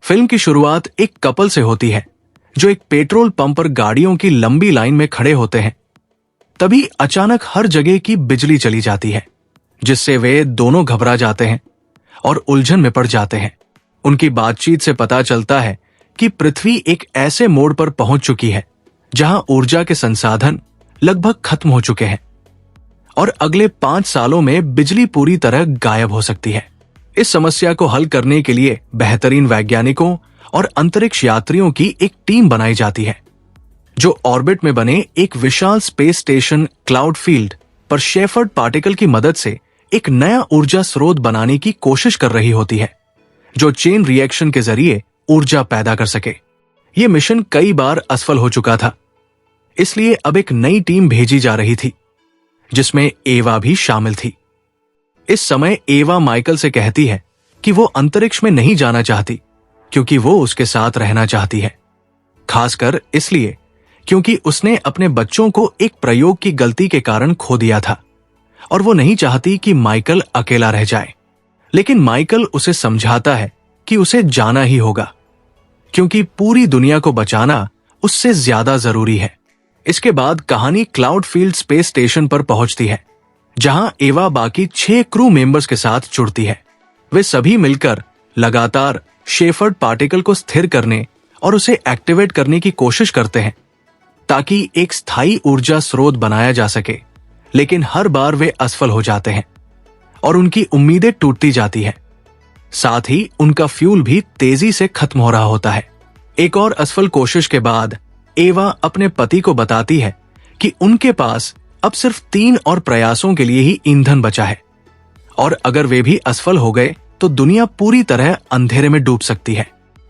Film की शुरुआत एक कपल से होती है जो एक पेट्रोल पंप पर गाड़ियों की लंबी लाइन में खड़े होते हैं। तभी अचानक हर जगह की बिजली चली जाती है, जिससे वे दोनों घबरा जाते हैं और उलझन में पड़ जाते हैं। उनकी बातचीत से पता चलता है कि पृथ्वी एक ऐसे मोड़ पर पहुंच चुकी है जहां ऊर्जा के संसाधन लगभग खत्म हो चुके हैं और अगले 5 सालों में बिजली पूरी तरह गायब हो सकती है। इस समस्या को हल करने के लिए बेहतरीन वैज्ञानिकों और अंतरिक्ष यात्रियों की एक टीम बनाई जाती है, जो ऑर्बिट में बने एक विशाल स्पेस स्टेशन क्लाउडफील्ड पर शेफर्ड पार्टिकल की मदद से एक नया ऊर्जा स्रोत बनाने की कोशिश कर रही होती है, जो चेन रिएक्शन के जरिए ऊर्जा पैदा कर सके। यह मिशन कई बार असफल हो चुका था, इसलिए अब एक नई टीम भेजी जा रही थी, जिसमें एवा भी शामिल थी। इस समय एवा माइकल से कहती है कि वो अंतरिक्ष में नहीं जाना चाहती, क्योंकि वो उसके साथ रहना चाहती है, खासकर इसलिए क्योंकि उसने अपने बच्चों को एक प्रयोग की गलती के कारण खो दिया था और वो नहीं चाहती कि माइकल अकेला रह जाए। लेकिन माइकल उसे समझाता है कि उसे जाना ही होगा, क्योंकि पूरी दुनिया को बचाना उससे ज्यादा जरूरी है। इसके बाद कहानी क्लाउडफील्ड स्पेस स्टेशन पर पहुंचती है, जहां एवा बाकी 6 क्रू मेंबर्स के साथ जुड़ती है। वे सभी मिलकर लगातार शेफर्ड पार्टिकल को स्थिर करने और उसे एक्टिवेट करने की कोशिश करते हैं, ताकि एक स्थायी ऊर्जा स्रोत बनाया जा सके। लेकिन हर बार वे असफल हो जाते हैं और उनकी उम्मीदें टूटती जाती है। साथ ही उनका फ्यूल भी तेजी से खत्म हो रहा होता है। एक और असफल कोशिश के बाद एवा अपने पति को बताती है कि उनके पास अब सिर्फ 3 और प्रयासों के लिए ही ईंधन बचा है और अगर वे भी असफल हो गए तो दुनिया पूरी तरह अंधेरे में डूब सकती है।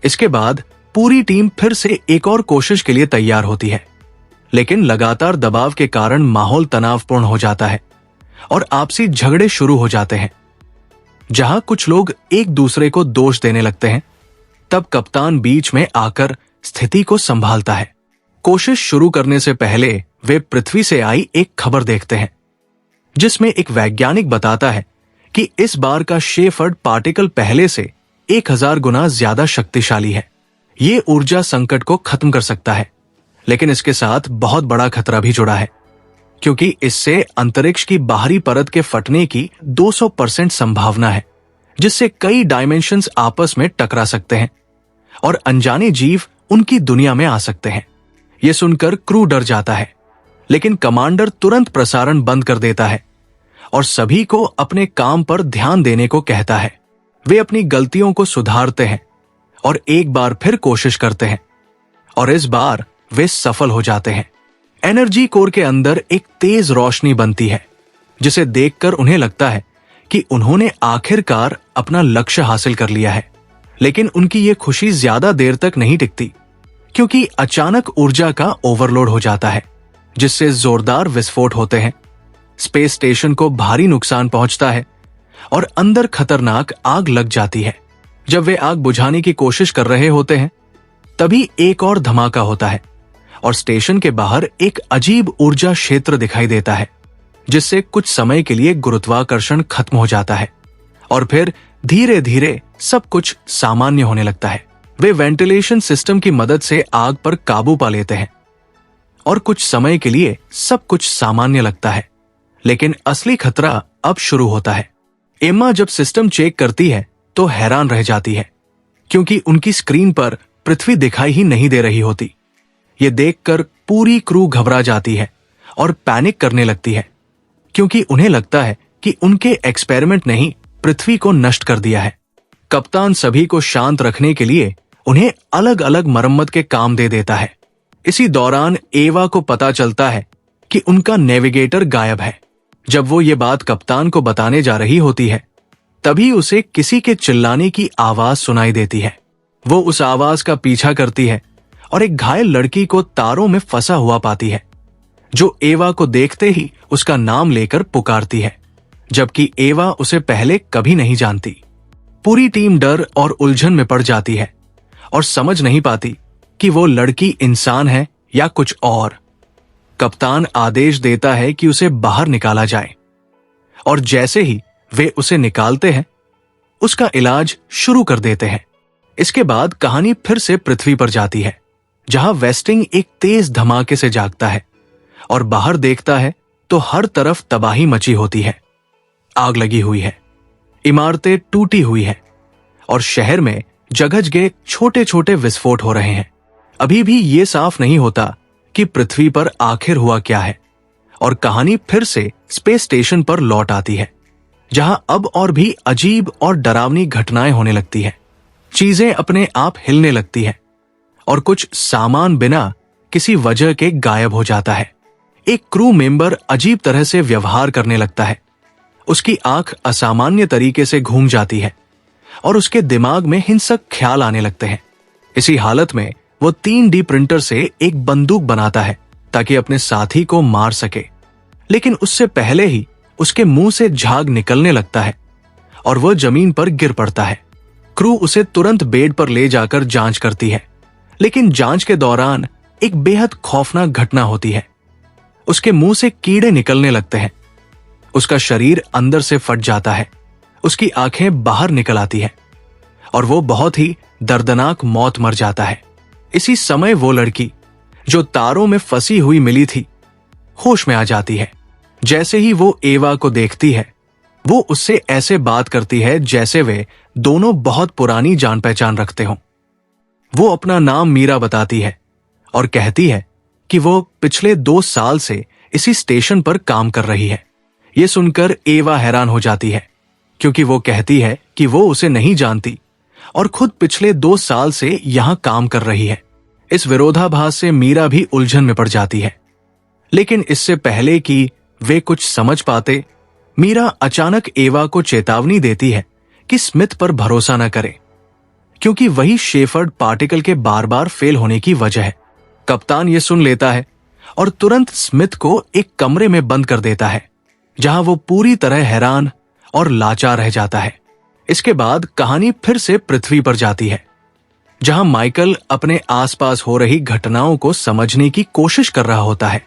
इसके बाद पूरी टीम फिर से एक और कोशिश के लिए तैयार होती है, लेकिन लगातार दबाव के कारण माहौल तनावपूर्ण हो जाता है और आपसी झगड़े शुरू हो जाते हैं, जहां कुछ लोग एक दूसरे को दोष देने लगते हैं। तब कप्तान बीच में आकर स्थिति को संभालता है। कोशिश शुरू करने से पहले वे पृथ्वी से आई एक खबर देखते हैं, जिसमें एक वैज्ञानिक बताता है कि इस बार का शेफर्ड पार्टिकल पहले से 1000 गुना ज्यादा शक्तिशाली है। ये ऊर्जा संकट को खत्म कर सकता है, लेकिन इसके साथ बहुत बड़ा खतरा भी जुड़ा है, क्योंकि इससे अंतरिक्ष की बाहरी परत के फटने की 200% संभावना है, जिससे कई डायमेंशंस आपस में टकरा सकते हैं और अनजाने जीव उनकी दुनिया में आ सकते हैं। यह सुनकर क्रू डर जाता है, लेकिन कमांडर तुरंत प्रसारण बंद कर देता है और सभी को अपने काम पर ध्यान देने को कहता है। वे अपनी गलतियों को सुधारते हैं और एक बार फिर कोशिश करते हैं और इस बार वे सफल हो जाते हैं। एनर्जी कोर के अंदर एक तेज रोशनी बनती है, जिसे देखकर उन्हें लगता है कि उन्होंने आखिरकार अपना लक्ष्य हासिल कर लिया है। लेकिन उनकी ये खुशी ज्यादा देर तक नहीं टिकती, क्योंकि अचानक ऊर्जा का ओवरलोड हो जाता है, जिससे जोरदार विस्फोट होते हैं। स्पेस स्टेशन को भारी नुकसान पहुंचता है और अंदर खतरनाक आग लग जाती है। जब वे आग बुझाने की कोशिश कर रहे होते हैं, तभी एक और धमाका होता है और स्टेशन के बाहर एक अजीब ऊर्जा क्षेत्र दिखाई देता है, जिससे कुछ समय के लिए गुरुत्वाकर्षण खत्म हो जाता है और फिर धीरे धीरे सब कुछ सामान्य होने लगता है। वे वेंटिलेशन सिस्टम की मदद से आग पर काबू पा लेते हैं और कुछ समय के लिए सब कुछ सामान्य लगता है। लेकिन असली खतरा अब शुरू होता है। एम्मा जब सिस्टम चेक करती है तो हैरान रह जाती है, क्योंकि उनकी स्क्रीन पर पृथ्वी दिखाई ही नहीं दे रही होती। ये देखकर पूरी क्रू घबरा जाती है और पैनिक करने लगती है, क्योंकि उन्हें लगता है कि उनके एक्सपेरिमेंट ने ही पृथ्वी को नष्ट कर दिया है। कप्तान सभी को शांत रखने के लिए उन्हें अलग अलग मरम्मत के काम दे देता है। इसी दौरान एवा को पता चलता है कि उनका नेविगेटर गायब है। जब वो ये बात कप्तान को बताने जा रही होती है, तभी उसे किसी के चिल्लाने की आवाज सुनाई देती है। वो उस आवाज का पीछा करती है और एक घायल लड़की को तारों में फंसा हुआ पाती है, जो एवा को देखते ही उसका नाम लेकर पुकारती है, जबकि एवा उसे पहले कभी नहीं जानती। पूरी टीम डर और उलझन में पड़ जाती है और समझ नहीं पाती कि वो लड़की इंसान है या कुछ और। कप्तान आदेश देता है कि उसे बाहर निकाला जाए और जैसे ही वे उसे निकालते हैं, उसका इलाज शुरू कर देते हैं। इसके बाद कहानी फिर से पृथ्वी पर जाती है, जहां वेस्टिंग एक तेज धमाके से जागता है और बाहर देखता है तो हर तरफ तबाही मची होती है। आग लगी हुई है, इमारतें टूटी हुई है और शहर में जगह जगह छोटे छोटे विस्फोट हो रहे हैं। अभी भी ये साफ नहीं होता कि पृथ्वी पर आखिर हुआ क्या है, और कहानी फिर से स्पेस स्टेशन पर लौट आती है, जहां अब और भी अजीब और डरावनी घटनाएं होने लगती है। चीजें अपने आप हिलने लगती है और कुछ सामान बिना किसी वजह के गायब हो जाता है। एक क्रू मेंबर अजीब तरह से व्यवहार करने लगता है। उसकी आंख असामान्य तरीके से घूम जाती है और उसके दिमाग में हिंसक ख्याल आने लगते हैं। इसी हालत में वो 3D प्रिंटर से एक बंदूक बनाता है ताकि अपने साथी को मार सके, लेकिन उससे पहले ही उसके मुंह से झाग निकलने लगता है और वह जमीन पर गिर पड़ता है। क्रू उसे तुरंत बेड पर ले जाकर जांच करती है, लेकिन जांच के दौरान एक बेहद खौफनाक घटना होती है। उसके मुंह से कीड़े निकलने लगते हैं, उसका शरीर अंदर से फट जाता है, उसकी आंखें बाहर निकल आती हैं और वो बहुत ही दर्दनाक मौत मर जाता है। इसी समय वो लड़की जो तारों में फंसी हुई मिली थी, होश में आ जाती है। जैसे ही वो एवा को देखती है, वो उससे ऐसे बात करती है जैसे वे दोनों बहुत पुरानी जान पहचान रखते हों। वो अपना नाम मीरा बताती है और कहती है कि वो पिछले 2 साल से इसी स्टेशन पर काम कर रही है। ये सुनकर एवा हैरान हो जाती है, क्योंकि वो कहती है कि वो उसे नहीं जानती और खुद पिछले 2 साल से यहां काम कर रही है। इस विरोधाभास से मीरा भी उलझन में पड़ जाती है, लेकिन इससे पहले कि वे कुछ समझ पाते, मीरा अचानक एवा को चेतावनी देती है कि स्मिथ पर भरोसा न करे, क्योंकि वही शेफर्ड पार्टिकल के बार बार फेल होने की वजह है। कप्तान ये सुन लेता है और तुरंत स्मिथ को एक कमरे में बंद कर देता है, जहां वो पूरी तरह हैरान और लाचार रह जाता है। इसके बाद कहानी फिर से पृथ्वी पर जाती है, जहां माइकल अपने आसपास हो रही घटनाओं को समझने की कोशिश कर रहा होता है।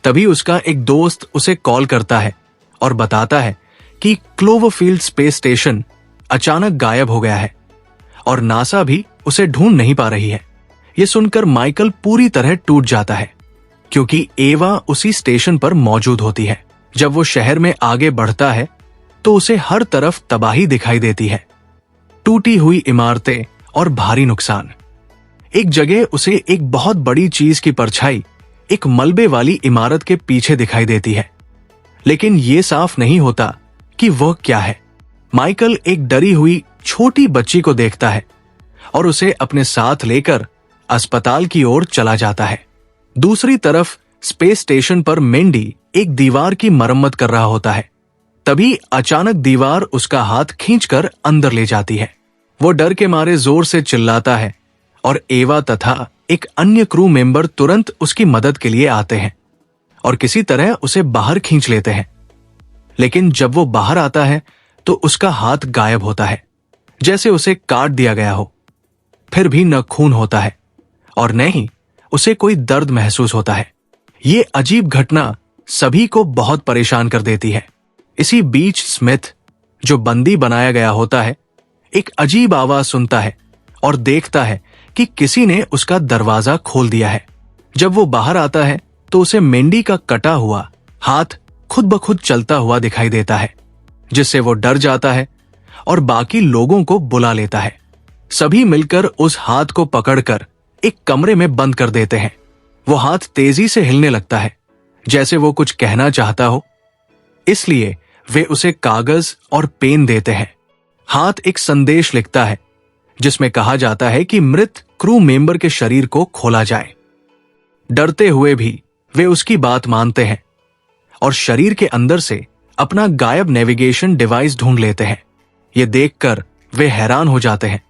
तभी उसका एक दोस्त उसे कॉल करता है और बताता है कि क्लोवरफील्ड स्पेस स्टेशन अचानक गायब हो गया है और नासा भी उसे ढूंढ नहीं पा रही है। यह सुनकर माइकल पूरी तरह टूट जाता है, क्योंकि एवा उसी स्टेशन पर मौजूद होती है। जब वो शहर में आगे बढ़ता है तो उसे हर तरफ तबाही दिखाई देती है, टूटी हुई इमारतें और भारी नुकसान। एक जगह उसे एक बहुत बड़ी चीज की परछाई एक मलबे वाली इमारत के पीछे दिखाई देती है, लेकिन यह साफ नहीं होता कि वह क्या है। माइकल एक डरी हुई छोटी बच्ची को देखता है और उसे अपने साथ लेकर अस्पताल की ओर चला जाता है। दूसरी तरफ स्पेस स्टेशन पर मेंडी एक दीवार की मरम्मत कर रहा होता है। तभी अचानक दीवार उसका हाथ खींचकर अंदर ले जाती है। वो डर के मारे जोर से चिल्लाता है और एवा तथा एक अन्य क्रू मेंबर तुरंत उसकी मदद के लिए आते हैं और किसी तरह उसे बाहर खींच लेते हैं। लेकिन जब वो बाहर आता है तो उसका हाथ गायब होता है, जैसे उसे काट दिया गया हो। फिर भी न खून होता है और न ही उसे कोई दर्द महसूस होता है। ये अजीब घटना सभी को बहुत परेशान कर देती है। इसी बीच स्मिथ, जो बंदी बनाया गया होता है, एक अजीब आवाज सुनता है और देखता है कि किसी ने उसका दरवाजा खोल दिया है। जब वो बाहर आता है तो उसे मेंडी का कटा हुआ हाथ खुद ब खुद चलता हुआ दिखाई देता है, जिससे वो डर जाता है और बाकी लोगों को बुला लेता है। सभी मिलकर उस हाथ को पकड़कर एक कमरे में बंद कर देते हैं। वो हाथ तेजी से हिलने लगता है, जैसे वो कुछ कहना चाहता हो, इसलिए वे उसे कागज और पेन देते हैं। हाथ एक संदेश लिखता है जिसमें कहा जाता है कि मृत क्रू मेंबर के शरीर को खोला जाए। डरते हुए भी वे उसकी बात मानते हैं और शरीर के अंदर से अपना गायब नेविगेशन डिवाइस ढूंढ लेते हैं। ये देखकर वे हैरान हो जाते हैं,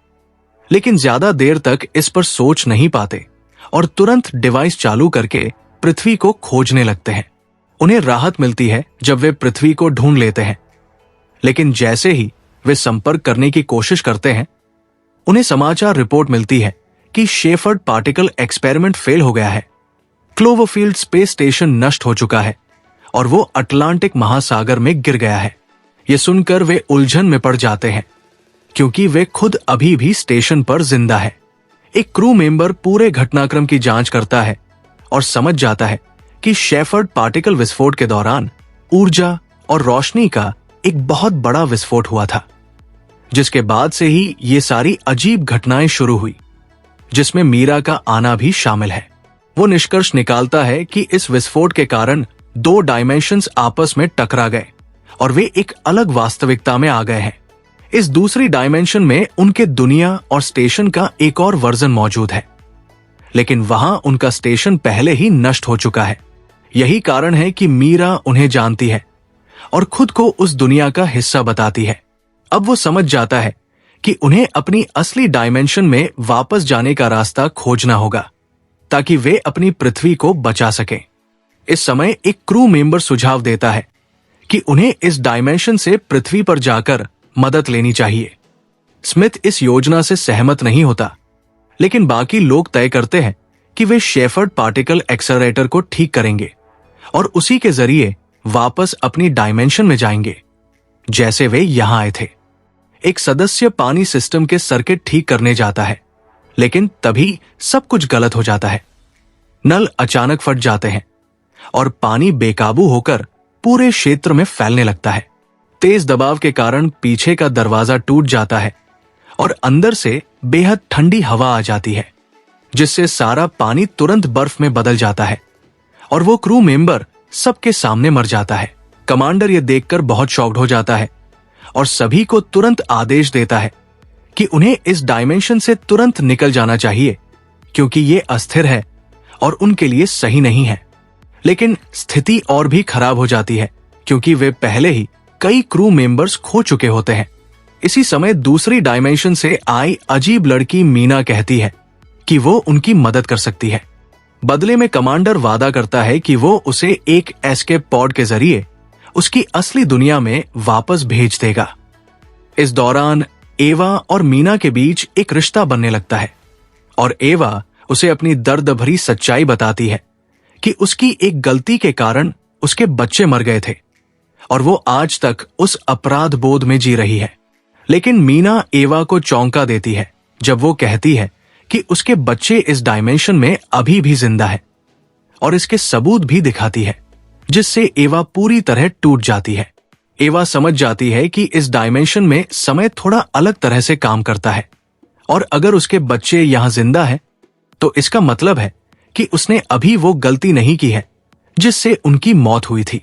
लेकिन ज्यादा देर तक इस पर सोच नहीं पाते और तुरंत डिवाइस चालू करके पृथ्वी को खोजने लगते हैं। उन्हें राहत मिलती है जब वे पृथ्वी को ढूंढ लेते हैं, लेकिन जैसे ही वे संपर्क करने की कोशिश करते हैं, उन्हें समाचार रिपोर्ट मिलती है कि शेफर्ड पार्टिकल एक्सपेरिमेंट फेल हो गया है। क्लोवरफील्ड स्पेस स्टेशन नष्ट हो चुका है और वो अटलांटिक महासागर में गिर गया है। ये सुनकर वे उलझन में पड़ जाते हैं। क्योंकि वे खुद अभी भी स्टेशन पर जिंदा है। एक क्रू मेंबर पूरे घटनाक्रम की जांच करता है और समझ जाता है कि शेफर्ड पार्टिकल विस्फोट के दौरान ऊर्जा और रोशनी का एक बहुत बड़ा विस्फोट हुआ था, जिसके बाद से ही ये सारी अजीब घटनाएं शुरू हुई, जिसमें मीरा का आना भी शामिल है। वो निष्कर्ष निकालता है कि इस विस्फोट के कारण दो डायमेंशंस आपस में टकरा गए और वे एक अलग वास्तविकता में आ गए हैं। इस दूसरी डायमेंशन में उनके दुनिया और स्टेशन का एक और वर्जन मौजूद है, लेकिन वहां उनका स्टेशन पहले ही नष्ट हो चुका है। यही कारण है कि मीरा उन्हें जानती है और खुद को उस दुनिया का हिस्सा बताती है। अब वो समझ जाता है कि उन्हें अपनी असली डायमेंशन में वापस जाने का रास्ता खोजना होगा ताकि वे अपनी पृथ्वी को बचा सकें। इस समय एक क्रू मेंबर सुझाव देता है कि उन्हें इस डायमेंशन से पृथ्वी पर जाकर मदद लेनी चाहिए। स्मिथ इस योजना से सहमत नहीं होता, लेकिन बाकी लोग तय करते हैं कि वे शेफर्ड पार्टिकल एक्सेलरेटर को ठीक करेंगे और उसी के जरिए वापस अपनी डायमेंशन में जाएंगे जैसे वे यहां आए थे। एक सदस्य पानी सिस्टम के सर्किट ठीक करने जाता है, लेकिन तभी सब कुछ गलत हो जाता है। नल अचानक फट जाते हैं और पानी बेकाबू होकर पूरे क्षेत्र में फैलने लगता है। तेज दबाव के कारण पीछे का दरवाजा टूट जाता है और अंदर से बेहद ठंडी हवा आ जाती है, जिससे सारा पानी तुरंत बर्फ में बदल जाता है और वो क्रू मेंबर सबके सामने मर जाता है। कमांडर ये देखकर बहुत शॉक्ड हो जाता है और सभी को तुरंत आदेश देता है कि उन्हें इस डायमेंशन से तुरंत निकल जाना चाहिए, क्योंकि ये अस्थिर है और उनके लिए सही नहीं है। लेकिन स्थिति और भी खराब हो जाती है, क्योंकि वे पहले ही कई क्रू मेंबर्स खो चुके होते हैं। इसी समय दूसरी डायमेंशन से आई अजीब लड़की मीना कहती है कि वो उनकी मदद कर सकती है। बदले में कमांडर वादा करता है कि वो उसे एक एस्केप पॉड के जरिए उसकी असली दुनिया में वापस भेज देगा। इस दौरान एवा और मीना के बीच एक रिश्ता बनने लगता है और एवा उसे अपनी दर्द भरी सच्चाई बताती है कि उसकी एक गलती के कारण उसके बच्चे मर गए थे और वो आज तक उस अपराध बोध में जी रही है। लेकिन मीना एवा को चौंका देती है जब वो कहती है कि उसके बच्चे इस डायमेंशन में अभी भी जिंदा है और इसके सबूत भी दिखाती है, जिससे एवा पूरी तरह टूट जाती है। एवा समझ जाती है कि इस डायमेंशन में समय थोड़ा अलग तरह से काम करता है और अगर उसके बच्चे यहां जिंदा हैं, तो इसका मतलब है कि उसने अभी वो गलती नहीं की है जिससे उनकी मौत हुई थी।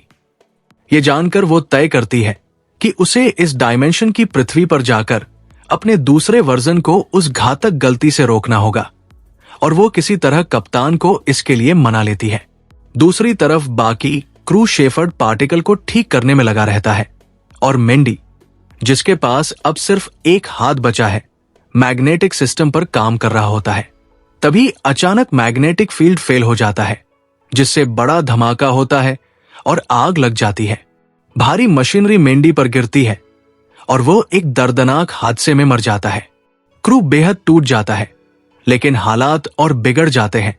ये जानकर वो तय करती है कि उसे इस डायमेंशन की पृथ्वी पर जाकर अपने दूसरे वर्जन को उस घातक गलती से रोकना होगा और वो किसी तरह कप्तान को इसके लिए मना लेती है। दूसरी तरफ बाकी क्रू शेफर्ड पार्टिकल को ठीक करने में लगा रहता है और मेंडी, जिसके पास अब सिर्फ एक हाथ बचा है, मैग्नेटिक सिस्टम पर काम कर रहा होता है। तभी अचानक मैग्नेटिक फील्ड फेल हो जाता है, जिससे बड़ा धमाका होता है और आग लग जाती है। भारी मशीनरी मेंडी पर गिरती है और वो एक दर्दनाक हादसे में मर जाता है। क्रू बेहद टूट जाता है, लेकिन हालात और बिगड़ जाते हैं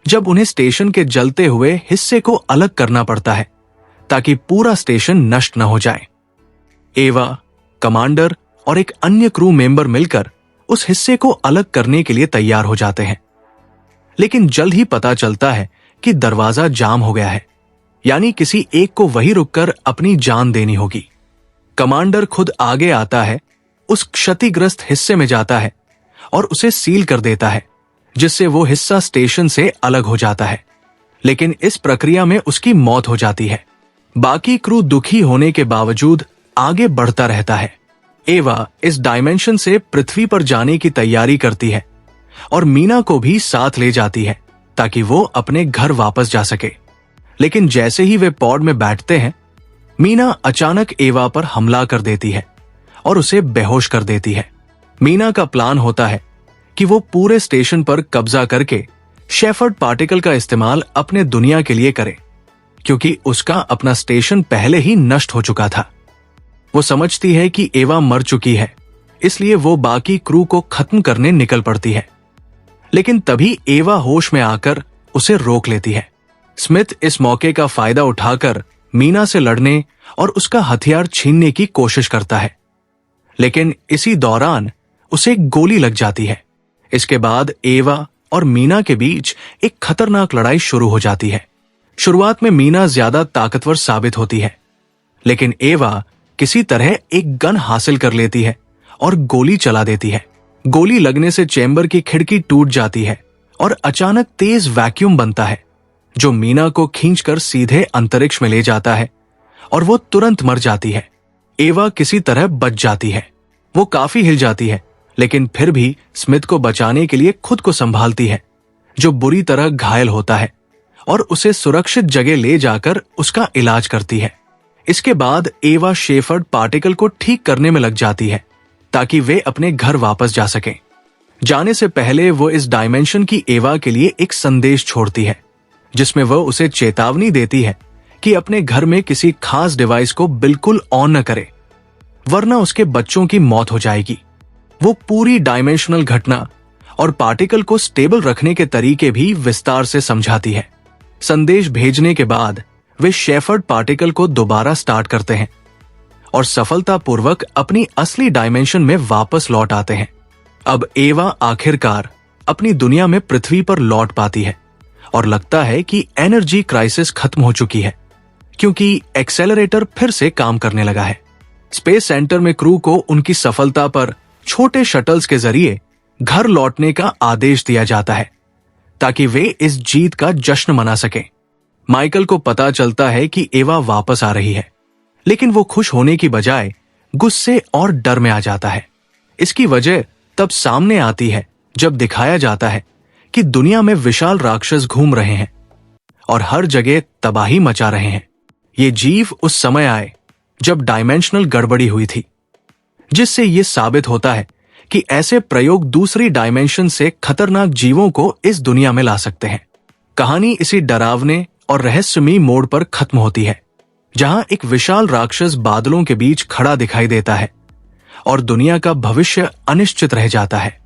जब उन्हें स्टेशन के जलते हुए हिस्से को अलग करना पड़ता है ताकि पूरा स्टेशन नष्ट न हो जाए। एवा, कमांडर और एक अन्य क्रू मेंबर मिलकर उस हिस्से को अलग करने के लिए तैयार हो जाते हैं, लेकिन जल्द ही पता चलता है कि दरवाजा जाम हो गया है, यानी किसी एक को वहीं रुककर अपनी जान देनी होगी। कमांडर खुद आगे आता है, उस क्षतिग्रस्त हिस्से में जाता है और उसे सील कर देता है, जिससे वो हिस्सा स्टेशन से अलग हो जाता है। लेकिन इस प्रक्रिया में उसकी मौत हो जाती है। बाकी क्रू दुखी होने के बावजूद आगे बढ़ता रहता है। एवा इस डायमेंशन से पृथ्वी पर जाने की तैयारी करती है और मीना को भी साथ ले जाती है ताकि वो अपने घर वापस जा सके। लेकिन जैसे ही वे पॉड में बैठते हैं, मीना अचानक एवा पर हमला कर देती है और उसे बेहोश कर देती है। मीना का प्लान होता है कि वो पूरे स्टेशन पर कब्जा करके शेफर्ड पार्टिकल का इस्तेमाल अपने दुनिया के लिए करे, क्योंकि उसका अपना स्टेशन पहले ही नष्ट हो चुका था। वो समझती है कि एवा मर चुकी है, इसलिए वो बाकी क्रू को खत्म करने निकल पड़ती है। लेकिन तभी एवा होश में आकर उसे रोक लेती है। स्मिथ इस मौके का फायदा उठाकर मीना से लड़ने और उसका हथियार छीनने की कोशिश करता है, लेकिन इसी दौरान उसे एक गोली लग जाती है। इसके बाद एवा और मीना के बीच एक खतरनाक लड़ाई शुरू हो जाती है। शुरुआत में मीना ज्यादा ताकतवर साबित होती है, लेकिन एवा किसी तरह एक गन हासिल कर लेती है और गोली चला देती है। गोली लगने से चैम्बर की खिड़की टूट जाती है और अचानक तेज वैक्यूम बनता है जो मीना को खींचकर सीधे अंतरिक्ष में ले जाता है और वो तुरंत मर जाती है। एवा किसी तरह बच जाती है। वो काफी हिल जाती है, लेकिन फिर भी स्मिथ को बचाने के लिए खुद को संभालती है, जो बुरी तरह घायल होता है, और उसे सुरक्षित जगह ले जाकर उसका इलाज करती है। इसके बाद एवा शेफर्ड पार्टिकल को ठीक करने में लग जाती है ताकि वे अपने घर वापस जा सकें। जाने से पहले वो इस डायमेंशन की एवा के लिए एक संदेश छोड़ती है, जिसमें वह उसे चेतावनी देती है कि अपने घर में किसी खास डिवाइस को बिल्कुल ऑन न करे, वरना उसके बच्चों की मौत हो जाएगी। वो पूरी डायमेंशनल घटना और पार्टिकल को स्टेबल रखने के तरीके भी विस्तार से समझाती है। संदेश भेजने के बाद वे शेफर्ड पार्टिकल को दोबारा स्टार्ट करते हैं और सफलतापूर्वक अपनी असली डायमेंशन में वापस लौट आते हैं। अब एवा आखिरकार अपनी दुनिया में पृथ्वी पर लौट पाती है और लगता है कि एनर्जी क्राइसिस खत्म हो चुकी है, क्योंकि एक्सेलरेटर फिर से काम करने लगा है। स्पेस सेंटर में क्रू को उनकी सफलता पर छोटे शटल्स के जरिए घर लौटने का आदेश दिया जाता है ताकि वे इस जीत का जश्न मना सकें। माइकल को पता चलता है कि एवा वापस आ रही है, लेकिन वो खुश होने की बजाय गुस्से और डर में आ जाता है। इसकी वजह तब सामने आती है जब दिखाया जाता है कि दुनिया में विशाल राक्षस घूम रहे हैं और हर जगह तबाही मचा रहे हैं। ये जीव उस समय आए जब डायमेंशनल गड़बड़ी हुई थी, जिससे ये साबित होता है कि ऐसे प्रयोग दूसरी डायमेंशन से खतरनाक जीवों को इस दुनिया में ला सकते हैं। कहानी इसी डरावने और रहस्यमयी मोड़ पर खत्म होती है, जहां एक विशाल राक्षस बादलों के बीच खड़ा दिखाई देता है और दुनिया का भविष्य अनिश्चित रह जाता है।